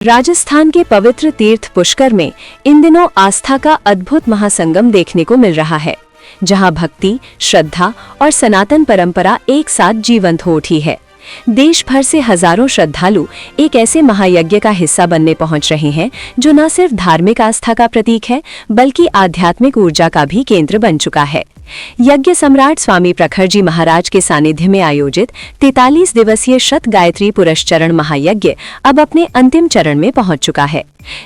राजस्थान के पवित्र तीर्थ पुष्कर में इन दिनों आस्था का अद्भुत महासंगम देखने को मिल रहा है, जहां भक्ति, श्रद्धा और सनातन परंपरा एक साथ जीवंत हो उठी है। देश भर से हजारों श्रद्धालु एक ऐसे महायज्ञ का हिस्सा बनने पहुंच रहे हैं जो न सिर्फ धार्मिक आस्था का प्रतीक है बल्कि आध्यात्मिक ऊर्जा का भी केंद्र बन चुका है। यज्ञ सम्राट स्वामी प्रखर जी महाराज के सानिध्य में आयोजित 43 दिवसीय शत गायत्री पुरस्चरण महायज्ञ अब अपने अंतिम चरण में पहुंच चुका है।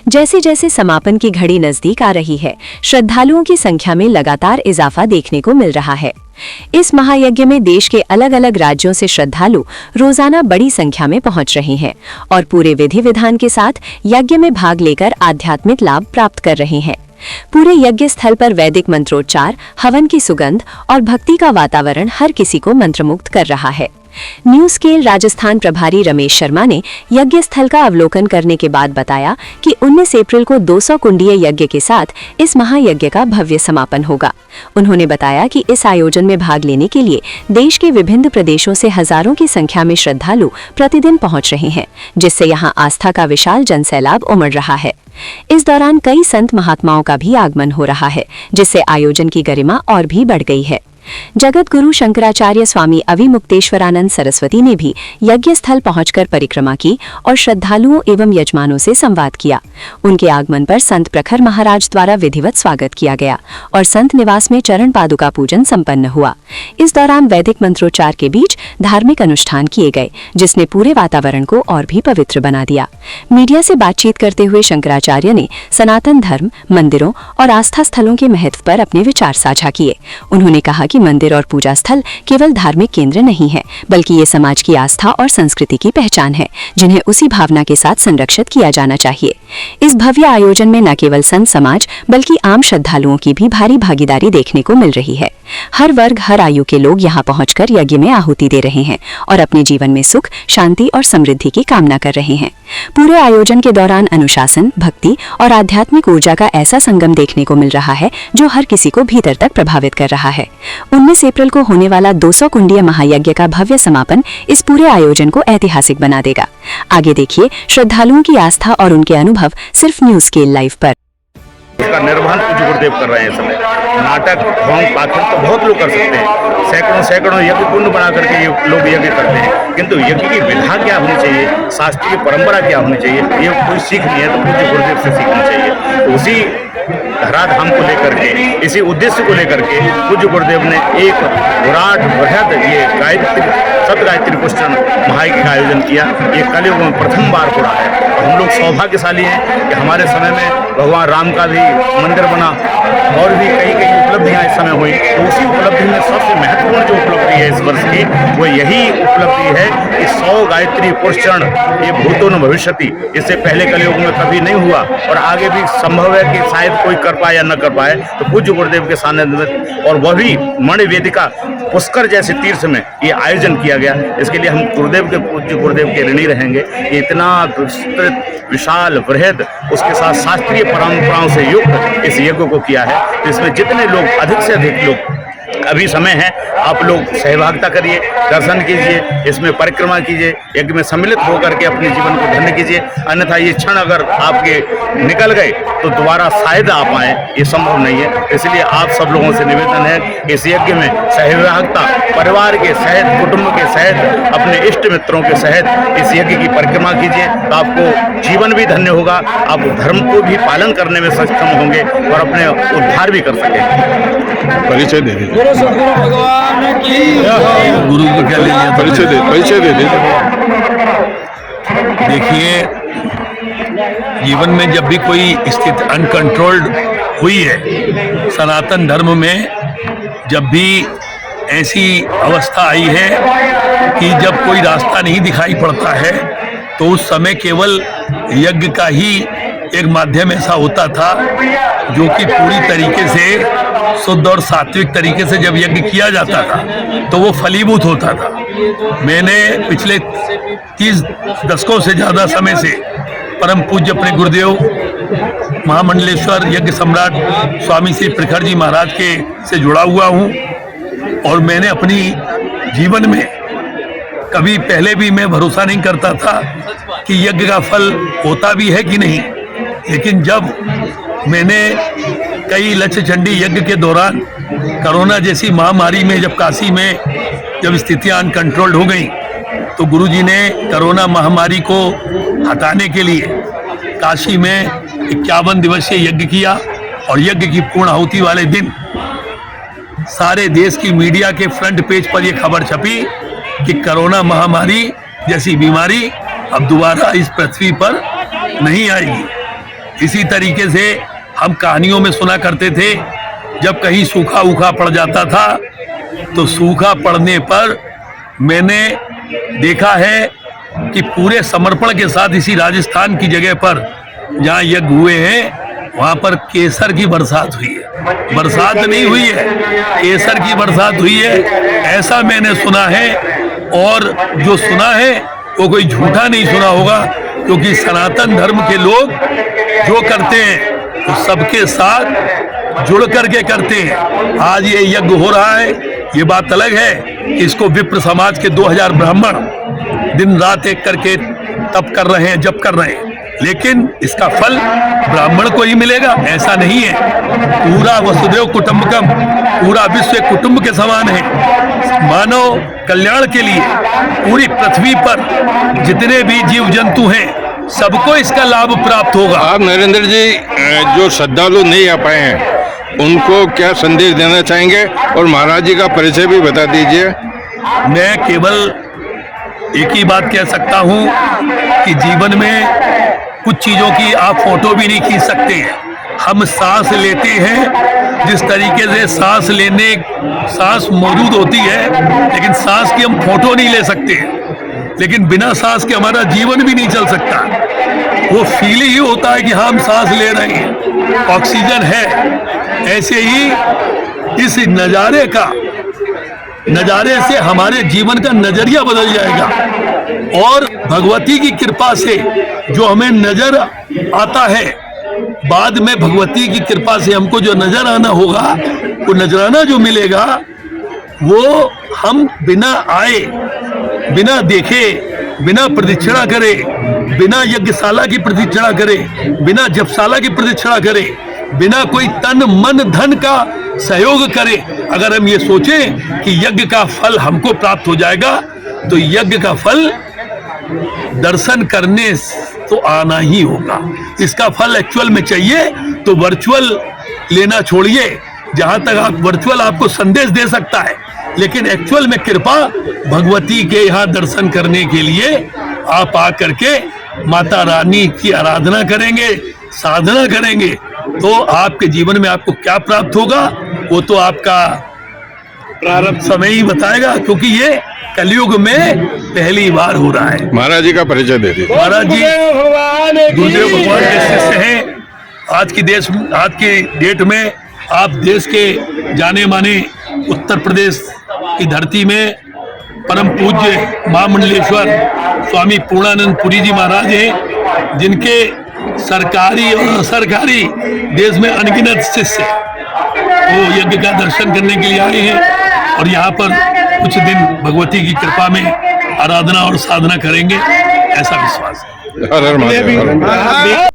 जैसे जैसे समापन की घड़ी नजदीक आ रही है, श्रद्धालुओं की संख्या में लगातार इजाफा देखने को मिल रहा है। इस महायज्ञ में देश के अलग अलग राज्यों से श्रद्धालु रोजाना बड़ी संख्या में पहुंच रहे हैं और पूरे विधि विधान के साथ यज्ञ में भाग लेकर आध्यात्मिक लाभ प्राप्त कर रहे हैं। पूरे यज्ञ स्थल पर वैदिक मंत्रोच्चार, हवन की सुगंध और भक्ति का वातावरण हर किसी को मंत्रमुग्ध कर रहा है। न्यू स्केल राजस्थान प्रभारी रमेश शर्मा ने यज्ञ स्थल का अवलोकन करने के बाद बताया कि 19 अप्रैल को 200 कुंडीय यज्ञ के साथ इस महायज्ञ का भव्य समापन होगा। उन्होंने बताया कि इस आयोजन में भाग लेने के लिए देश के विभिन्न प्रदेशों से हजारों की संख्या में श्रद्धालु प्रतिदिन पहुंच रहे हैं, जिससे यहां आस्था का विशाल जनसैलाब उमड़ रहा है। इस दौरान कई संत महात्माओं का भी आगमन हो रहा है, जिससे आयोजन की गरिमा और भी बढ़ गई है। जगत गुरु शंकराचार्य स्वामी अविमुक्तेश्वरानंद सरस्वती ने भी यज्ञ स्थल पहुंचकर परिक्रमा की और श्रद्धालुओं एवं यजमानों से संवाद किया। उनके आगमन पर संत प्रखर महाराज द्वारा विधिवत स्वागत किया गया और संत निवास में चरण पादुका पूजन संपन्न हुआ। इस दौरान वैदिक मंत्रोच्चार के बीच धार्मिक अनुष्ठान किए गए, जिसने पूरे वातावरण को और भी पवित्र बना दिया। मीडिया से बातचीत करते हुए शंकराचार्य ने सनातन धर्म, मंदिरों और आस्था स्थलों के महत्व पर अपने विचार साझा किए। उन्होंने कहा कि मंदिर और पूजा स्थल केवल धार्मिक केंद्र नहीं है, बल्कि ये समाज की आस्था और संस्कृति की पहचान है, जिन्हें उसी भावना के साथ संरक्षित किया जाना चाहिए। इस भव्य आयोजन में न केवल संत समाज बल्कि आम श्रद्धालुओं की भी भारी भागीदारी देखने को मिल रही है। हर वर्ग, हर आयु के लोग यहाँ पहुंचकर यज्ञ में आहुति दे रहे हैं और अपने जीवन में सुख, शांति और समृद्धि की कामना कर रहे हैं। पूरे आयोजन के दौरान अनुशासन, भक्ति और आध्यात्मिक ऊर्जा का ऐसा संगम देखने को मिल रहा है जो हर किसी को भीतर तक प्रभावित कर रहा है। 19 अप्रैल को होने वाला 200 कुंडीय महायज्ञ का भव्य समापन इस पूरे आयोजन को ऐतिहासिक बना देगा। आगे देखिए श्रद्धालुओं की आस्था और उनके अनुभव सिर्फ न्यू स्केल लाइव पर। इसका निर्वहन पूज्य गुरुदेव कर रहे हैं। इस समय नाटक, ढोंग, पाखंड तो बहुत लोग कर सकते हैं, सैकड़ों यज्ञ कुंड बना करके ये लोग यज्ञ करते हैं, किंतु यज्ञ की विधा क्या होनी चाहिए, शास्त्रीय परंपरा क्या होनी चाहिए, ये कोई सीख नहीं है तो पूज्य गुरुदेव से सीखना चाहिए। तो उसी धराधाम को लेकर के, इसी उद्देश्य को लेकर के पूज्य गुरुदेव ने एक विराट बृहद ये शत गायत्री पुरस्चरण महायज्ञ का आयोजन किया। ये कलयुग में प्रथम बार हो रहा है और हम लोग सौभाग्यशाली हैं कि हमारे समय में भगवान राम का भी मंदिर बना और भी कई उपलब्धियां इस समय हुई। तो उसी उपलब्धि में सबसे महत्वपूर्ण जो उपलब्धि है इस वर्ष की, वो यही उपलब्धि है कि 100 गायत्री पुरस्चरण ये भूतो न भविष्यति, इससे पहले कलयुग में कभी नहीं हुआ और आगे भी संभव है कि शायद कोई कर पाए या न कर पाए। तो पूज्य गुरुदेव के सानिध्य में और वह भी मणि वेदिका पुष्कर जैसे तीर्थ में ये आयोजन किया गया। इसके लिए हम गुरुदेव के, पूज्य गुरुदेव के ऋणी रहेंगे। ये इतना विशाल, वृहद, उसके साथ शास्त्रीय परंपराओं से युक्त इस यज्ञ को किया है। तो इसमें जितने लोग, अधिक से अधिक लोग, अभी समय है, आप लोग सहभागिता करिए, दर्शन कीजिए, इसमें परिक्रमा कीजिए, यज्ञ में सम्मिलित होकर के अपने जीवन को धन्य कीजिए। अन्यथा ये क्षण अगर आपके निकल गए तो दोबारा शायद आ पाए, ये संभव नहीं है। इसलिए आप सब लोगों से निवेदन है कि इस यज्ञ में सहभागिता, परिवार के सहित, कुटुंब के सहित, अपने इष्ट मित्रों के सहित इस यज्ञ की परिक्रमा कीजिए। तो आपको जीवन भी धन्य होगा, आप धर्म को भी पालन करने में सक्षम होंगे और अपने उद्धार भी कर सकेंगे। परिचय दे दीजिए। भगवान की गुरु को क्या लीजिए, परिचय दे दीजिए। देखिए, जीवन में जब भी कोई स्थिति अनकंट्रोल्ड हुई है, सनातन धर्म में जब भी ऐसी अवस्था आई है कि जब कोई रास्ता नहीं दिखाई पड़ता है, तो उस समय केवल यज्ञ का ही एक माध्यम ऐसा होता था जो कि पूरी तरीके से शुद्ध और सात्विक तरीके से जब यज्ञ किया जाता था तो वो फलीभूत होता था। मैंने पिछले 30 दशकों से ज़्यादा समय से परम पूज्य अपने गुरुदेव महामंडलेश्वर यज्ञ सम्राट स्वामी श्री प्रखर जी महाराज के से जुड़ा हुआ हूँ और मैंने अपनी जीवन में कभी पहले भी मैं भरोसा नहीं करता था कि यज्ञ का फल होता भी है कि नहीं, लेकिन जब मैंने कई लक्ष्य चंडी यज्ञ के दौरान कोरोना जैसी महामारी में जब काशी में जब स्थितियां अनकंट्रोल्ड हो गई, तो गुरुजी ने कोरोना महामारी को हटाने के लिए काशी में 51 दिवसीय यज्ञ किया और यज्ञ की पूर्ण आहुति वाले दिन सारे देश की मीडिया के फ्रंट पेज पर यह खबर छपी कि कोरोना महामारी जैसी बीमारी अब दोबारा इस पृथ्वी पर नहीं आएगी। इसी तरीके से हम कहानियों में सुना करते थे, जब कहीं सूखा उखा पड़ जाता था तो सूखा पड़ने पर मैंने देखा है कि पूरे समर्पण के साथ इसी राजस्थान की जगह पर जहाँ यज्ञ हुए हैं वहाँ पर केसर की बरसात हुई है। बरसात नहीं हुई है, केसर की बरसात हुई है, ऐसा मैंने सुना है। और जो सुना है वो कोई झूठा नहीं सुना होगा, क्योंकि सनातन धर्म के लोग जो करते हैं तो सबके साथ जुड़ करके करते हैं। आज ये यज्ञ हो रहा है, ये बात अलग है कि इसको विप्र समाज के 2000 ब्राह्मण दिन रात एक करके तप कर रहे हैं, जप कर रहे हैं, लेकिन इसका फल ब्राह्मण को ही मिलेगा ऐसा नहीं है। पूरा वसुदेव कुटुंबकम, पूरा विश्व एक कुटुंब के समान है। मानव कल्याण के लिए पूरी पृथ्वी पर जितने भी जीव जंतु हैं सबको इसका लाभ प्राप्त होगा। आप नरेंद्र जी जो श्रद्धालु नहीं आ पाए हैं उनको क्या संदेश देना चाहेंगे, और महाराज जी का परिचय भी बता दीजिए। मैं केवल एक ही बात कह सकता हूं कि जीवन में कुछ चीजों की आप फोटो भी नहीं खींच सकते हैं। हम सांस लेते हैं, जिस तरीके से सांस मौजूद होती है, लेकिन सांस की हम फोटो नहीं ले सकते, लेकिन बिना सांस के हमारा जीवन भी नहीं चल सकता। वो फील ही होता है कि हम सांस ले रहे हैं, ऑक्सीजन है। ऐसे ही इस नजारे से हमारे जीवन का नजरिया बदल जाएगा, और भगवती की कृपा से जो हमें नजर आता है, बाद में भगवती की कृपा से हमको जो नजर आना होगा, वो नजराना जो मिलेगा, वो हम बिना आए, बिना देखे, बिना प्रदक्षिणा करे, बिना यज्ञशाला की प्रदक्षिणा करे, बिना जपशाला की प्रदक्षिणा करे, बिना कोई तन मन धन का सहयोग करे, अगर हम ये सोचें कि यज्ञ का फल हमको प्राप्त हो जाएगा, तो यज्ञ का फल दर्शन करने तो आना ही होगा। इसका फल एक्चुअल में चाहिए तो वर्चुअल लेना छोड़िए। जहां तक आप वर्चुअल आपको संदेश दे सकता है, लेकिन एक्चुअल में कृपा भगवती के यहाँ दर्शन करने के लिए आप आकर के माता रानी की आराधना करेंगे, साधना करेंगे, तो आपके जीवन में आपको क्या प्राप्त होगा वो तो आपका प्रारंभ समय ही बताएगा, क्योंकि ये कलयुग में पहली बार हो रहा है। महाराज जी का परिचय दे दीजिए। महाराज जी गुरुदेव भगवान के शिष्य हैं। आज की डेट में आप देश के जाने माने उत्तर प्रदेश की धरती में परम पूज्य महामंडलेश्वर स्वामी पूर्णानंद पुरी जी महाराज हैं, जिनके सरकारी और असरकारी देश में अनगिनत शिष्य वो यज्ञ का दर्शन करने के लिए आए हैं, और यहाँ पर कुछ दिन भगवती की कृपा में आराधना और साधना करेंगे, ऐसा विश्वास है। हर हर महादेव।